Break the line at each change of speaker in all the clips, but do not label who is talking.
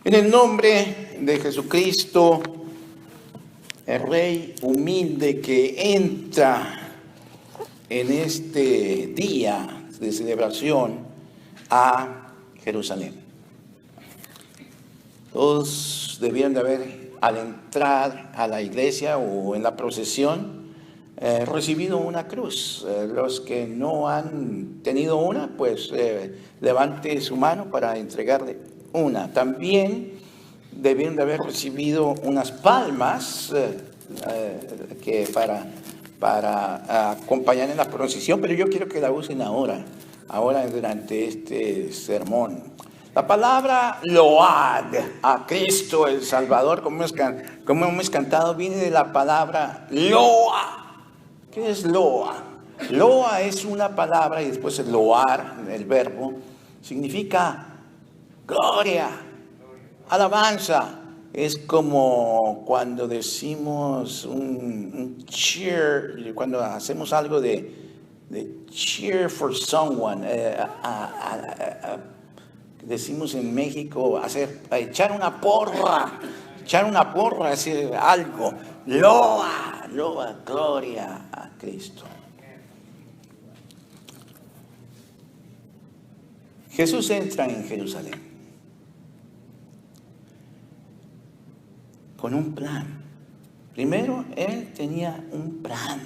En el nombre de Jesucristo, el Rey humilde que entra en este día de celebración a Jerusalén. Todos debieron de haber, al entrar a la iglesia o en la procesión, recibido una cruz. Los que no han tenido una, pues levante su mano para entregarle una. También debieron de haber recibido unas palmas que para acompañar en la procesión, pero yo quiero que la usen ahora durante este sermón. La palabra load a Cristo el Salvador, como hemos cantado, viene de la palabra loa. ¿Qué es loa? Loa es una palabra y después el loar, el verbo, significa gloria, alabanza. Es como cuando decimos un cheer, cuando hacemos algo de cheer for someone. Decimos en México, echar una porra, decir algo. Loa, gloria a Cristo. Jesús entra en Jerusalén con un plan. Primero, él tenía un plan.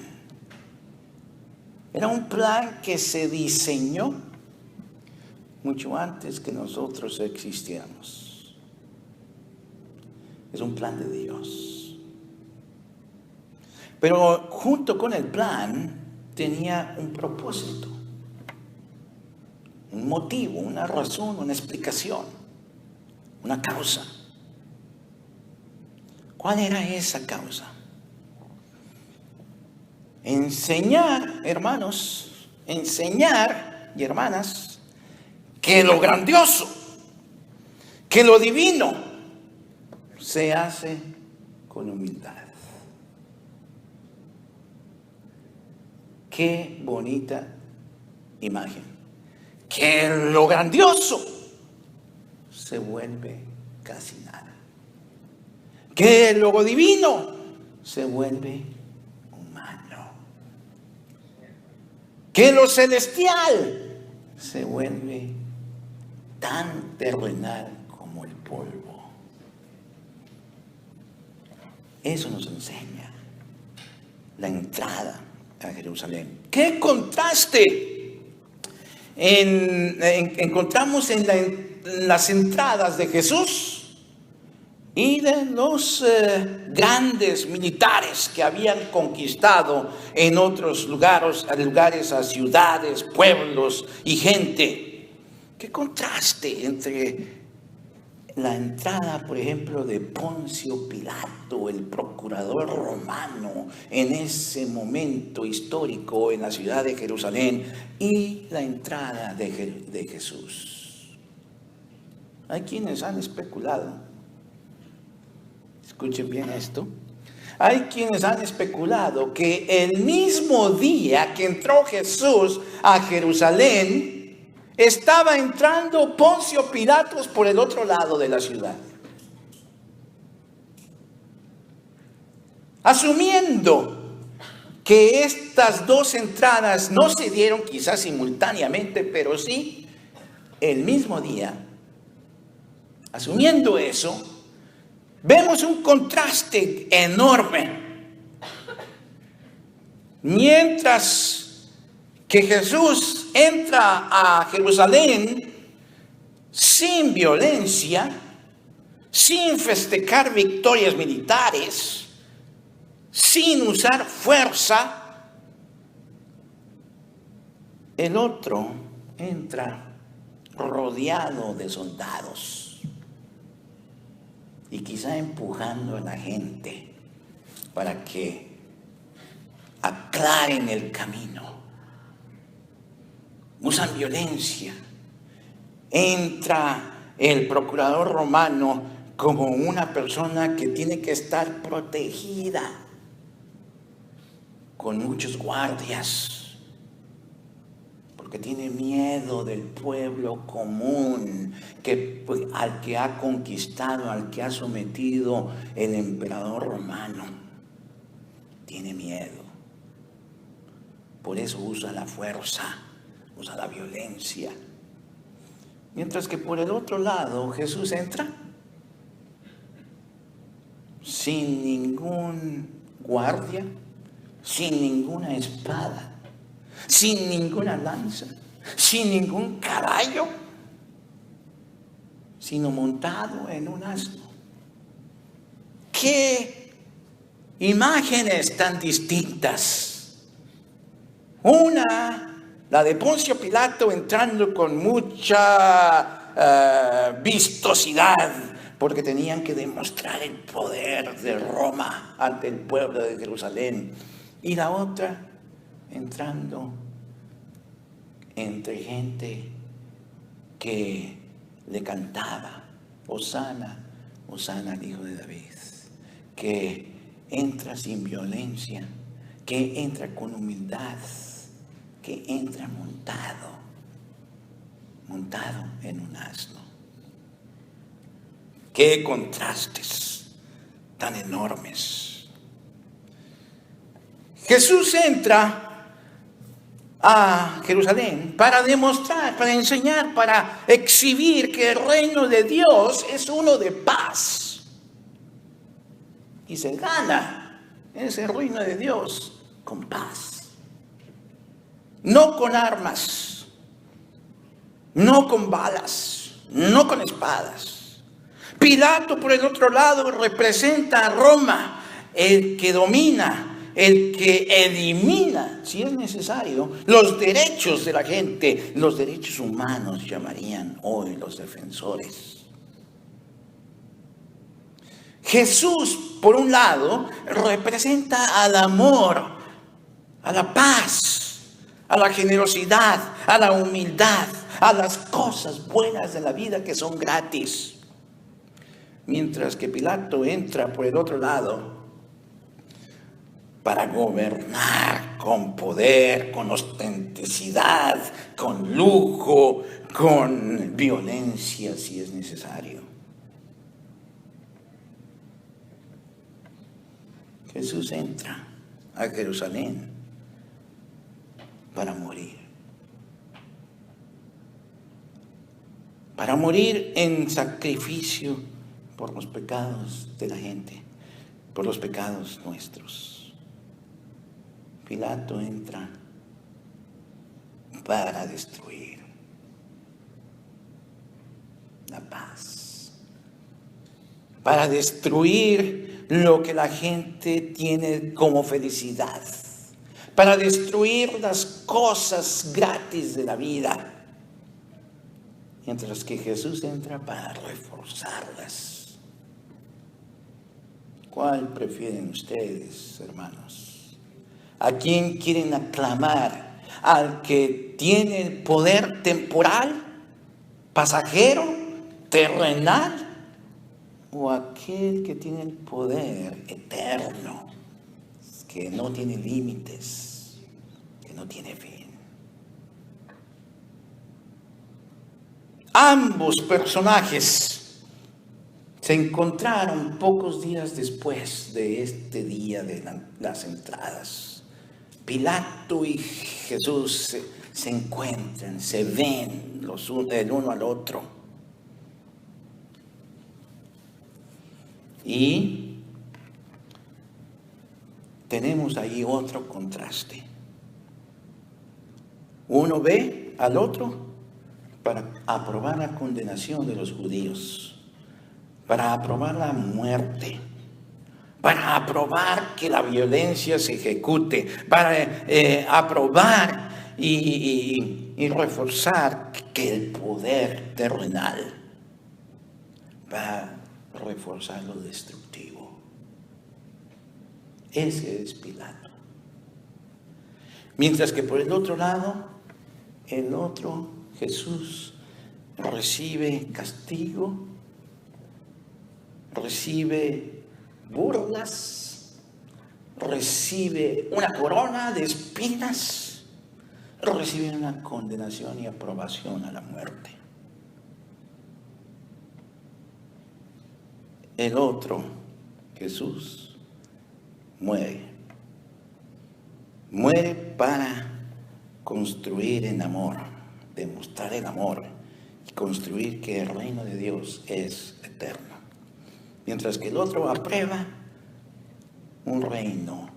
Era un plan que se diseñó mucho antes que nosotros existiéramos. Es un plan de Dios. Pero junto con el plan tenía un propósito, un motivo, una razón, una explicación, una causa. ¿Cuál era esa causa? Enseñar, hermanos, y hermanas, que lo grandioso, que lo divino se hace con humildad. Qué bonita imagen. Que lo grandioso se vuelve casi nada. Que lo divino se vuelve humano. Que lo celestial se vuelve tan terrenal como el polvo. Eso nos enseña la entrada a Jerusalén. ¡Qué contraste! Encontramos en las entradas de Jesús y de los grandes militares que habían conquistado en otros lugares, a ciudades, pueblos y gente. ¡Qué contraste entre la entrada, por ejemplo, de Poncio Pilato, el procurador romano, en ese momento histórico en la ciudad de Jerusalén, y la entrada de Jesús? Hay quienes han especulado, escuchen bien esto, hay quienes han especulado que el mismo día que entró Jesús a Jerusalén, estaba entrando Poncio Pilatos por el otro lado de la ciudad. Asumiendo que estas dos entradas no se dieron quizás simultáneamente, pero sí el mismo día. Asumiendo eso, vemos un contraste enorme. Mientras que Jesús entra a Jerusalén sin violencia, sin festejar victorias militares, sin usar fuerza, el otro entra rodeado de soldados y quizá empujando a la gente para que aclaren el camino. Usan violencia. Entra el procurador romano como una persona que tiene que estar protegida con muchos guardias, porque tiene miedo del pueblo común, al que ha conquistado, al que ha sometido el emperador romano. Tiene miedo. Por eso usa la fuerza, usa la violencia. Mientras que por el otro lado Jesús entra sin ningún guardia, sin ninguna espada, sin ninguna lanza, sin ningún caballo, sino montado en un asno. ¡Qué imágenes tan distintas! Una, la de Poncio Pilato entrando con mucha vistosidad, porque tenían que demostrar el poder de Roma ante el pueblo de Jerusalén. Y la otra, entrando entre gente que le cantaba, Hosana, Hosana al Hijo de David, que entra sin violencia, que entra con humildad, que entra montado en un asno. ¡Qué contrastes tan enormes! Jesús entra a Jerusalén para demostrar, para enseñar, para exhibir que el reino de Dios es uno de paz. Y se gana ese reino de Dios con paz. No con armas, no con balas, no con espadas. Pilato, por el otro lado, representa a Roma, el que domina, el que elimina, si es necesario, los derechos de la gente. Los derechos humanos llamarían hoy los defensores. Jesús, por un lado, representa al amor, a la paz, a la generosidad, a la humildad, a las cosas buenas de la vida que son gratis. Mientras que Pilato entra por el otro lado para gobernar con poder, con ostentosidad, con lujo, con violencia si es necesario. Jesús entra a Jerusalén para morir. Para morir en sacrificio por los pecados de la gente, por los pecados nuestros. Pilato entra para destruir la paz, para destruir lo que la gente tiene como felicidad, para destruir las cosas gratis de la vida, mientras que Jesús entra para reforzarlas. ¿Cuál prefieren ustedes, hermanos? ¿A quién quieren aclamar? ¿Al que tiene el poder temporal, pasajero, terrenal? ¿O aquel que tiene el poder eterno, que no tiene límites, que no tiene fin? Ambos personajes se encontraron pocos días después de este día de las entradas. Pilato y Jesús se encuentran, se ven el uno al otro. Y tenemos ahí otro contraste. Uno ve al otro para aprobar la condenación de los judíos, para aprobar la muerte, para aprobar que la violencia se ejecute, para aprobar y reforzar que el poder terrenal va a reforzar lo destructivo. Ese es Pilato. Mientras que por el otro lado, el otro, Jesús, recibe castigo, recibe burlas, recibe una corona de espinas, reciben una condenación y aprobación a la muerte. El otro, Jesús, muere. Muere para construir en amor, demostrar el amor y construir que el reino de Dios es eterno. Mientras que el otro aprueba un reino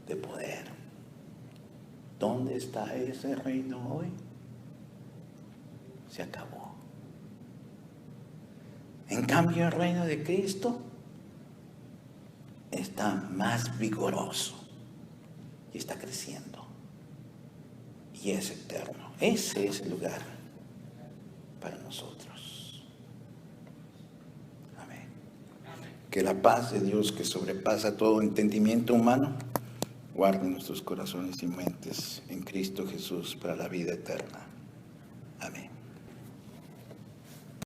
de poder. ¿Dónde está ese reino hoy? Se acabó. En cambio, el reino de Cristo está más vigoroso y está creciendo. Y es eterno. Ese es el lugar para nosotros. Amén. Que la paz de Dios, que sobrepasa todo entendimiento humano, guarde nuestros corazones y mentes en Cristo Jesús para la vida eterna.